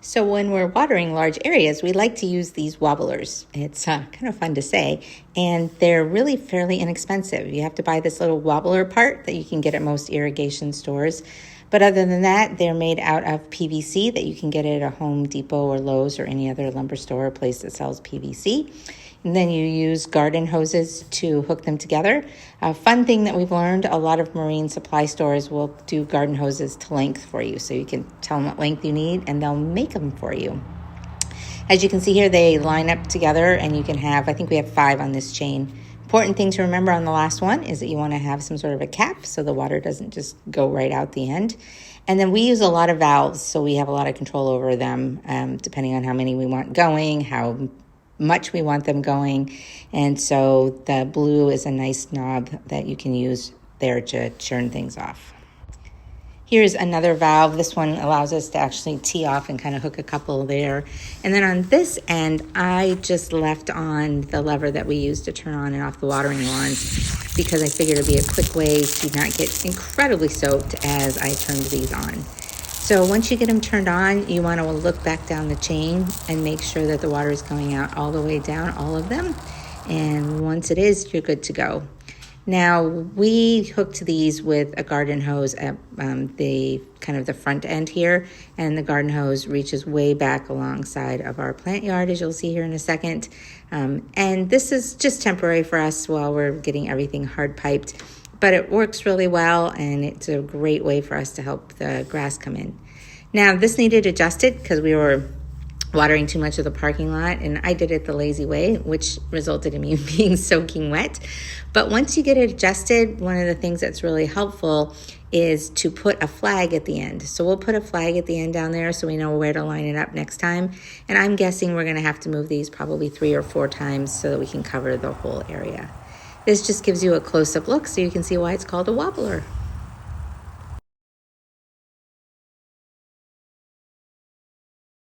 So when we're watering large areas, we like to use these wobblers. It's kind of fun to say, and they're really fairly inexpensive. You have to buy this little wobbler part that you can get at most irrigation stores. But other than that, they're made out of PVC that you can get at a Home Depot or Lowe's or any other lumber store or place that sells PVC. And then you use garden hoses to hook them together. A fun thing that we've learned, a lot of marine supply stores will do garden hoses to length for you. So you can tell them what length you need and they'll make them for you. As you can see here, they line up together and you can have, I think we have 5 on this chain. Important thing to remember on the last one is that you want to have some sort of a cap so the water doesn't just go right out the end. And then we use a lot of valves, so we have a lot of control over them, depending on how many we want going, how much we want them going. And so the blue is a nice knob that you can use there to churn things off. Here's another valve. This one allows us to actually tee off and kind of hook a couple there. And then on this end, I just left on the lever that we use to turn on and off the watering lawns because I figured it'd be a quick way to not get incredibly soaked as I turned these on. So once you get them turned on, you want to look back down the chain and make sure that the water is going out all the way down, all of them. And once it is, you're good to go. Now, we hooked these with a garden hose at the front end here, and the garden hose reaches way back alongside of our plant yard, as you'll see here in a second. And this is just temporary for us while we're getting everything hard piped, but it works really well, and it's a great way for us to help the grass come in. Now, this needed adjusted because we were watering too much of the parking lot, and I did it the lazy way, which resulted in me being soaking wet. But once you get it adjusted, one of the things that's really helpful is to put a flag at the end. So we'll put a flag at the end down there so we know where to line it up next time. And I'm guessing we're gonna have to move these probably 3 or 4 times so that we can cover the whole area. This just gives you a close-up look so you can see why it's called a wobbler.